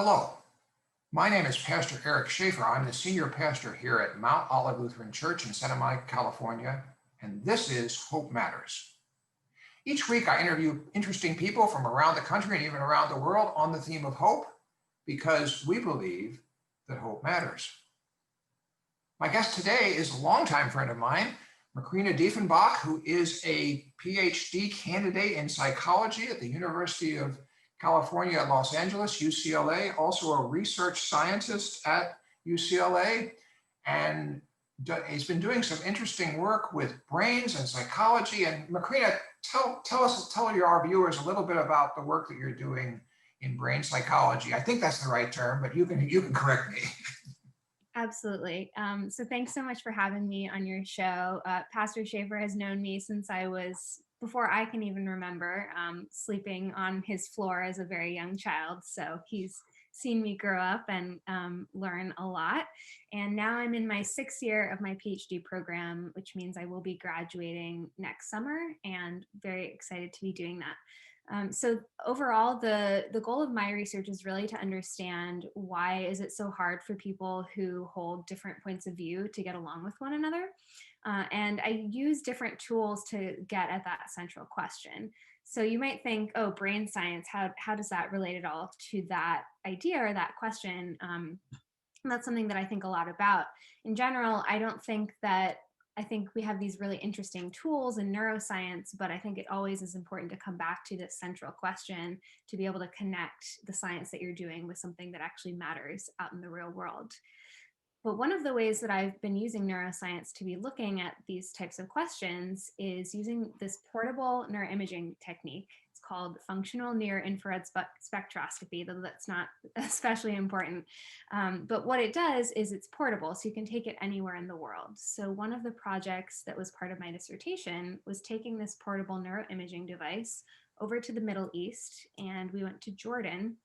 Hello, my name is Pastor Eric Shafer. I'm the senior pastor here at Mount Olive Lutheran Church in Santa Monica, California, and this is Hope Matters. Each week I interview interesting people from around the country and even around the world on the theme of hope because we believe that hope matters. My guest today is a longtime friend of mine, Macrina Dieffenbach, who is a PhD candidate in psychology at the University of California at Los Angeles, UCLA, also a research scientist at UCLA, and he's been doing some interesting work with brains and psychology. And Macrina, tell our viewers a little bit about the work that you're doing in brain psychology. I think that's the right term, but you can correct me. Absolutely. So thanks so much for having me on your show. Pastor Shafer has known me since I was, before I can even remember, sleeping on his floor as a very young child. So he's seen me grow up and learn a lot. And now I'm in my 6th year of my PhD program, which means I will be graduating next summer, and very excited to be doing that. So overall, the goal of my research is really to understand why is it so hard for people who hold different points of view to get along with one another. And I use different tools to get at that central question. So you might think, oh, brain science, how does that relate at all to that idea or that question? And that's something that I think a lot about. In general, I think we have these really interesting tools in neuroscience, but I think it always is important to come back to this central question to be able to connect the science that you're doing with something that actually matters out in the real world. But one of the ways that I've been using neuroscience to be looking at these types of questions is using this portable neuroimaging technique. It's called functional near-infrared spectroscopy, though that's not especially important. But what it does is it's portable, so you can take it anywhere in the world. So one of the projects that was part of my dissertation was taking this portable neuroimaging device over to the Middle East, and we went to Jordan.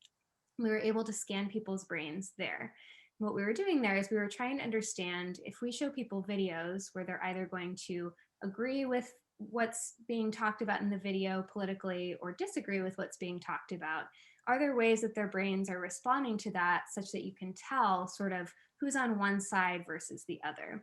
We were able to scan people's brains there. What we were doing there is we were trying to understand if we show people videos where they're either going to agree with what's being talked about in the video politically or disagree with what's being talked about, are there ways that their brains are responding to that such that you can tell sort of who's on one side versus the other?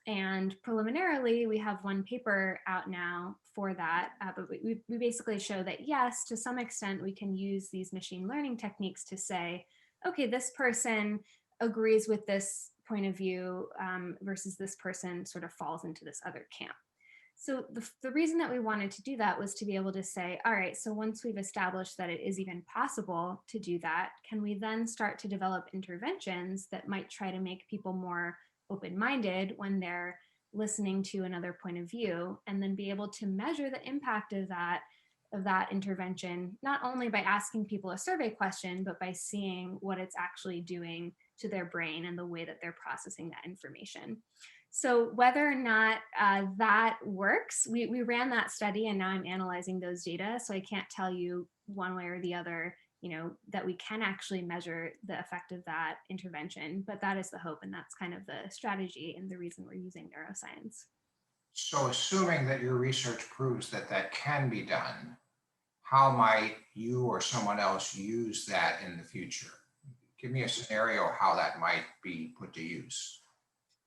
And preliminarily, we have one paper out now for that, but we basically show that yes, to some extent, we can use these machine learning techniques to say, okay, this person agrees with this point of view versus this person sort of falls into this other camp. So the reason that we wanted to do that was to be able to say, all right, so once we've established that it is even possible to do that, can we then start to develop interventions that might try to make people more open-minded when they're listening to another point of view, and then be able to measure the impact of that intervention, not only by asking people a survey question, but by seeing what it's actually doing to their brain and the way that they're processing that information. So whether or not that works, we ran that study, and now I'm analyzing those data. So I can't tell you one way or the other, that we can actually measure the effect of that intervention, but that is the hope, and that's kind of the strategy and the reason we're using neuroscience. So assuming that your research proves that that can be done, how might you or someone else use that in the future? Give me a scenario how that might be put to use.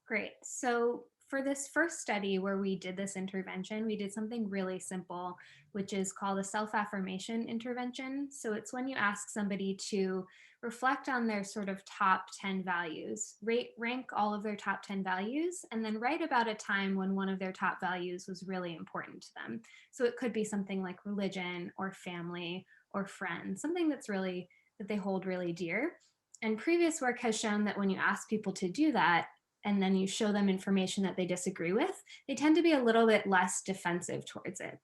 Great. So for this first study where we did this intervention, we did something really simple, which is called a self-affirmation intervention. So it's when you ask somebody to reflect on their sort of top 10 values, rank all of their top 10 values, and then write about a time when one of their top values was really important to them. So it could be something like religion or family or friends, something that they hold really dear. And previous work has shown that when you ask people to do that, and then you show them information that they disagree with, they tend to be a little bit less defensive towards it,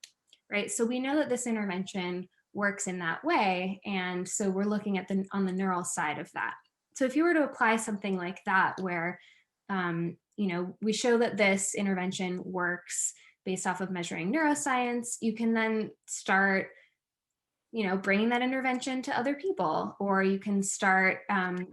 right? So we know that this intervention works in that way. And so we're looking at on the neural side of that. So if you were to apply something like that, where, we show that this intervention works based off of measuring neuroscience, you can then start bringing that intervention to other people, or you can start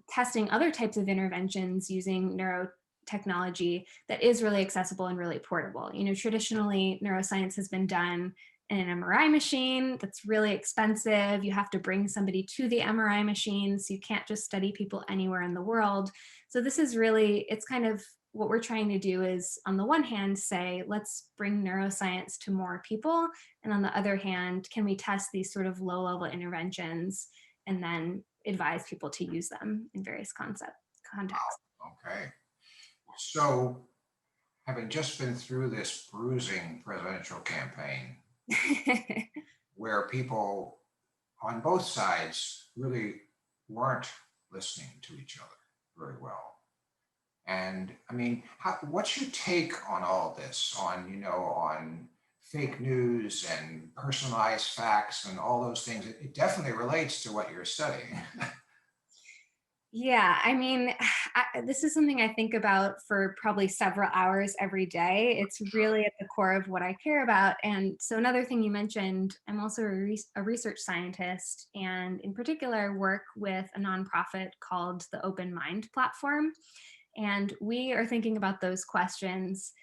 testing other types of interventions using neurotechnology that is really accessible and really portable. Traditionally, neuroscience has been done an MRI machine that's really expensive. You have to bring somebody to the MRI machine, so you can't just study people anywhere in the world. So this is really, it's kind of what we're trying to do is, on the one hand, say, let's bring neuroscience to more people. And on the other hand, can we test these sort of low level interventions and then advise people to use them in various contexts. Okay. So, having just been through this bruising presidential campaign where people on both sides really weren't listening to each other very well. And I mean, what's your take on all this, on fake news and personalized facts and all those things? It definitely relates to what you're studying. Yeah, I mean, this is something I think about for probably several hours every day. It's really at the core of what I care about. And so, another thing you mentioned, I'm also a research scientist, and in particular, work with a nonprofit called the Open Mind Platform. And we are thinking about those questions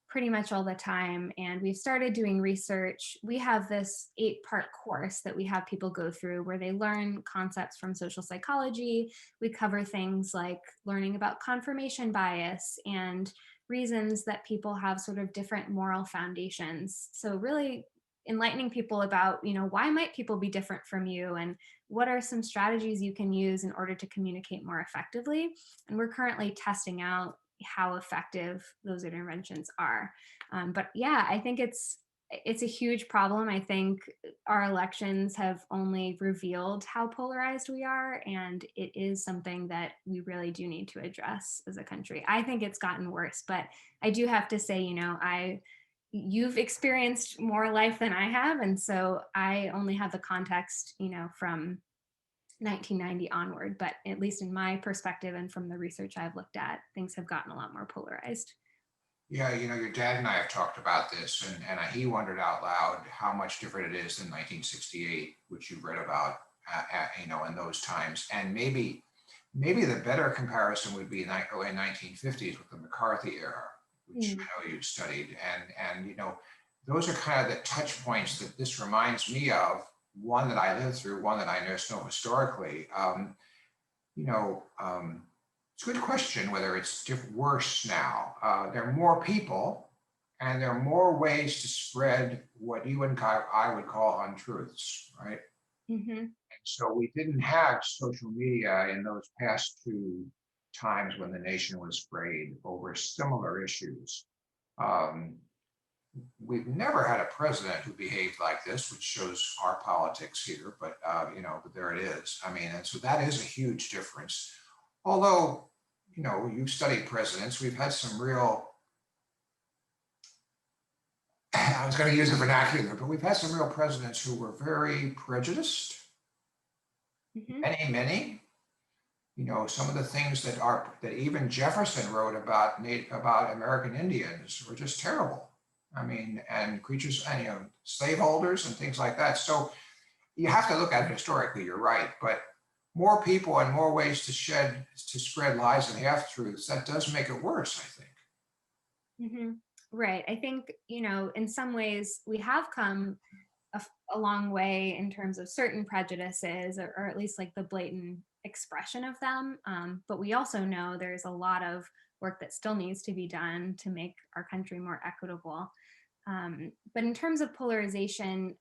pretty much all the time. And we've started doing research. We have this 8-part course that we have people go through where they learn concepts from social psychology. We cover things like learning about confirmation bias and reasons that people have sort of different moral foundations. So really enlightening people about, why might people be different from you, and what are some strategies you can use in order to communicate more effectively. And we're currently testing out how effective those interventions are. But yeah, I think it's a huge problem. I think our elections have only revealed how polarized we are, and it is something that we really do need to address as a country. I think it's gotten worse, but I do have to say, you've experienced more life than I have, and so I only have the context, from 1990 onward, but at least in my perspective and from the research I've looked at, things have gotten a lot more polarized. Yeah, your dad and I have talked about this, and he wondered out loud how much different it is than 1968, which you've read about, in those times. And maybe the better comparison would be early 1950s with the McCarthy era, which I know you studied, and those are kind of the touch points that this reminds me of. One that I lived through, one that I just know historically. It's a good question whether it's worse now. There are more people, and there are more ways to spread what you and I would call untruths, right? Mm-hmm. And so we didn't have social media in those past 2 times when the nation was frayed over similar issues. We've never had a president who behaved like this, which shows our politics here, but but there it is. I mean, and so that is a huge difference. Although, you've studied presidents, we've had some real, I was going to use the vernacular, but we've had some real presidents who were very prejudiced. Mm-hmm. Many. Some of the things that even Jefferson wrote about American Indians were just terrible. I mean, and creatures, and slaveholders and things like that. So you have to look at it historically. You're right, but more people and more ways to spread lies and half truths, that does make it worse, I think. Mm-hmm. Right. I think, in some ways we have come a long way in terms of certain prejudices, or at least like the blatant expression of them. But we also know there's a lot of work that still needs to be done to make our country more equitable. But in terms of polarization,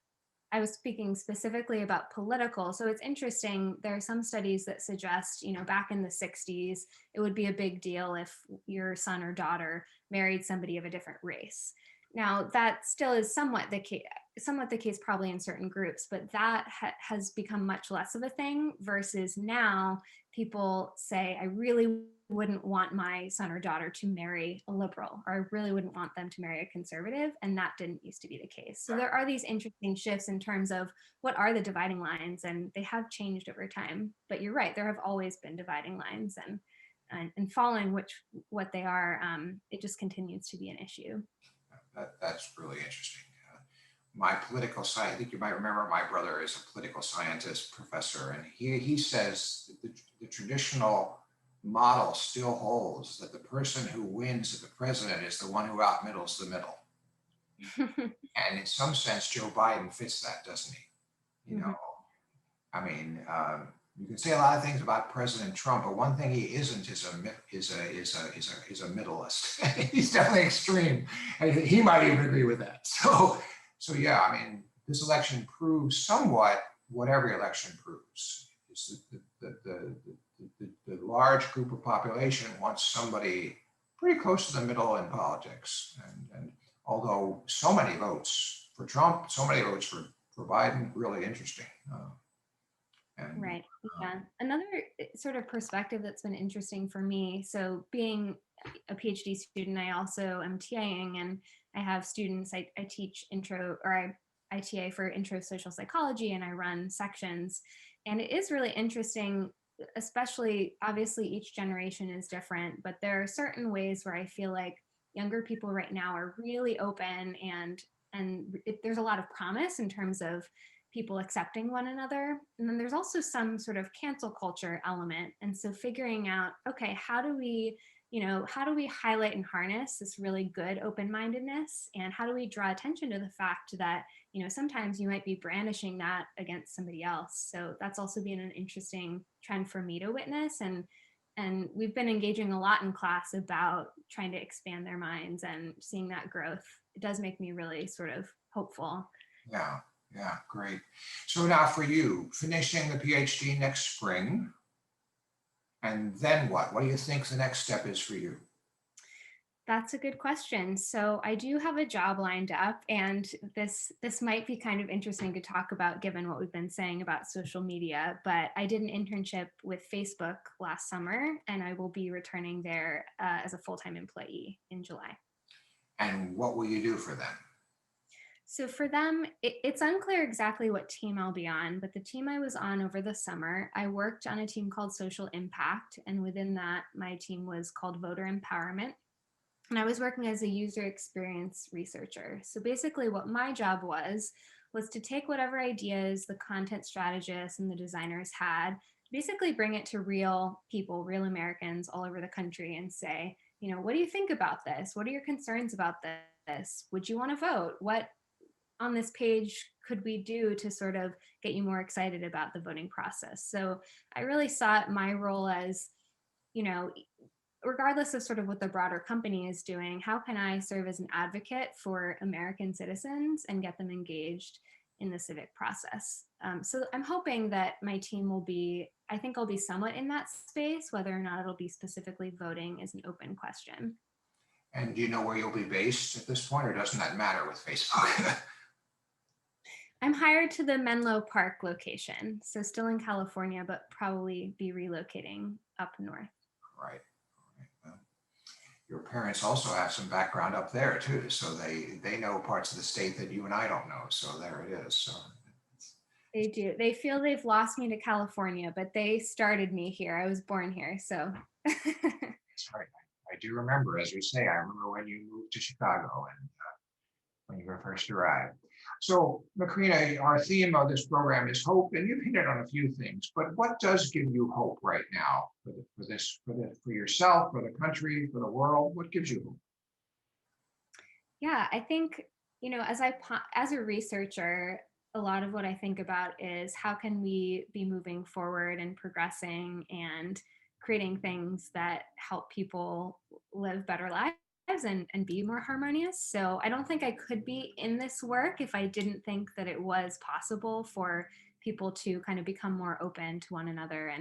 I was speaking specifically about political. So it's interesting. There are some studies that suggest, back in the 60s, it would be a big deal if your son or daughter married somebody of a different race. Now, that still is somewhat the case probably in certain groups, but that has become much less of a thing, versus now people say, I really wouldn't want my son or daughter to marry a liberal, or I really wouldn't want them to marry a conservative. And that didn't used to be the case. So there are these interesting shifts in terms of what are the dividing lines, and they have changed over time. But you're right, there have always been dividing lines, and following what they are, it just continues to be an issue. That's really interesting. My political science, I think you might remember, my brother is a political scientist professor, and he says that the traditional model still holds, that the person who wins as the president is the one who outmiddles the middle. And in some sense, Joe Biden fits that, doesn't he? Mhm. I mean, you can say a lot of things about President Trump, but one thing he isn't is a middleist. He's definitely extreme, and he might even agree with that. So yeah, I mean, this election proves somewhat what every election proves: is the large group of population wants somebody pretty close to the middle in politics, and although so many votes for Trump, so many votes for Biden, really interesting. And Right. Yeah. Another sort of perspective that's been interesting for me. So, being a PhD student, I also am TAing, and I have students. I teach intro, or I TA for intro social psychology, and I run sections. And it is really interesting, especially obviously each generation is different, but there are certain ways where I feel like younger people right now are really open, and there's a lot of promise in terms of people accepting one another. And then there's also some sort of cancel culture element. And so figuring out, okay, how do we highlight and harness this really good open-mindedness? And how do we draw attention to the fact that, sometimes you might be brandishing that against somebody else. So that's also been an interesting trend for me to witness. And we've been engaging a lot in class about trying to expand their minds and seeing that growth. It does make me really sort of hopeful. yeah, yeah, great. So now for you, finishing the PhD next spring, and then what? What do you think the next step is for you? That's a good question. So I do have a job lined up, and this might be kind of interesting to talk about given what we've been saying about social media, but I did an internship with Facebook last summer, and I will be returning there as a full-time employee in July. And what will you do for them? So for them, it's unclear exactly what team I'll be on, but the team I was on over the summer, I worked on a team called Social Impact, and within that, my team was called Voter Empowerment. And I was working as a user experience researcher. So basically, what my job was to take whatever ideas the content strategists and the designers had, basically bring it to real people, real Americans all over the country, and say, what do you think about this? What are your concerns about this? Would you want to vote? What on this page could we do to sort of get you more excited about the voting process? So I really saw my role as, you know, regardless of sort of what the broader company is doing, how can I serve as an advocate for American citizens and get them engaged in the civic process? So I'm hoping that my team will be, I think I'll be somewhat in that space. Whether or not it'll be specifically voting is an open question. And do you know where you'll be based at this point, or doesn't that matter with Facebook? I'm hired to the Menlo Park location, so still in California, but probably be relocating up north. Right. Your parents also have some background up there too, so they know parts of the state that you and I don't know. So there it is. So They do. They feel they've lost me to California, but they started me here. I was born here, so. that's right. I do remember, as you say, I remember when you moved to Chicago and when you first arrived. So, Macrina, our theme of this program is hope, and you've hinted on a few things. But what does give you hope right now for yourself, for the country, for the world? What gives you hope? Yeah, I think, as a researcher, a lot of what I think about is how can we be moving forward and progressing and creating things that help people live better lives and be more harmonious. So I don't think I could be in this work if I didn't think that it was possible for people to kind of become more open to one another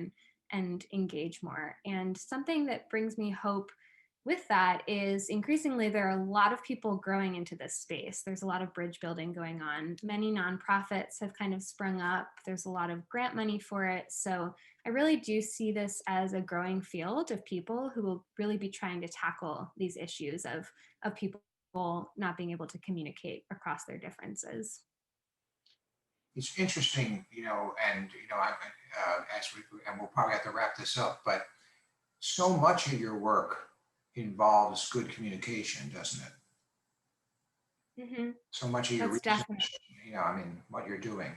and engage more. And something that brings me hope with that is increasingly there are a lot of people growing into this space. There's a lot of bridge building going on. Many nonprofits have kind of sprung up. There's a lot of grant money for it. So I really do see this as a growing field of people who will really be trying to tackle these issues of people not being able to communicate across their differences. It's interesting, and as we and we'll probably have to wrap this up, but so much of your work involves good communication, doesn't it? Hmm. So much of your That's definitely. research, I mean, what you're doing.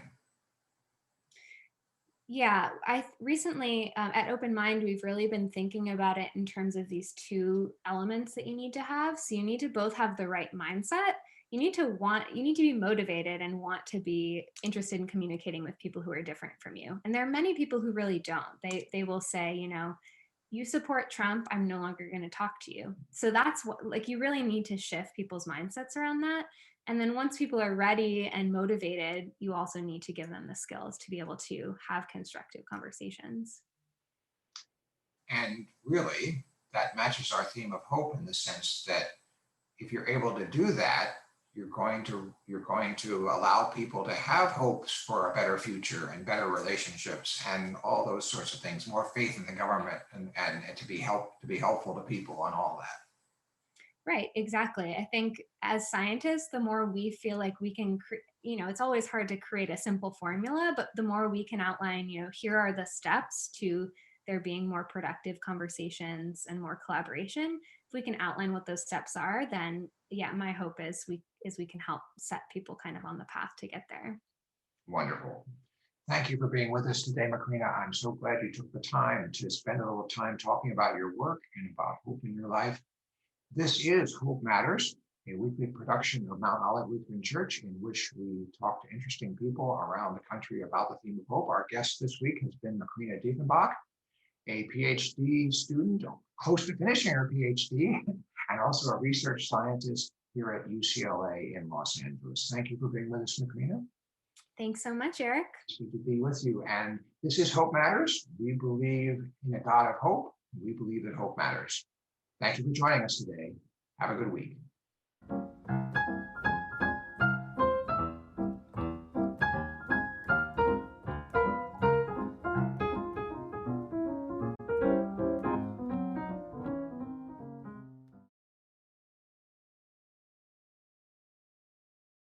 Yeah, I recently at Open Mind, we've really been thinking about it in terms of these two elements that you need to have. So you need to both have the right mindset you need to be motivated and want to be interested in communicating with people who are different from you. And there are many people who really don't. They will say, you support Trump, I'm no longer going to talk to you. So that's what, like, you really need to shift people's mindsets around that. And then once people are ready and motivated, you also need to give them the skills to be able to have constructive conversations. And really, that matches our theme of hope in the sense that if you're able to do that, you're going to allow people to have hopes for a better future and better relationships and all those sorts of things, more faith in the government and to be helpful to people and all that. Right, exactly. I think as scientists, the more we feel like we can, it's always hard to create a simple formula, but the more we can outline, here are the steps to there being more productive conversations and more collaboration. If we can outline what those steps are, then yeah, my hope is we can help set people kind of on the path to get there. Wonderful. Thank you for being with us today, Macrina. I'm so glad you took the time to spend a little time talking about your work and about hope in your life. This is Hope Matters, a weekly production of Mount Olive Lutheran Church in which we talk to interesting people around the country about the theme of hope. Our guest this week has been Macrina Dieffenbach, a PhD student, close to finishing her PhD, and also a research scientist here at UCLA in Los Angeles. Thank you for being with us, Macrina. Thanks so much, Eric. It's good to be with you. And this is Hope Matters. We believe in a God of hope. We believe that hope matters. Thank you for joining us today. Have a good week.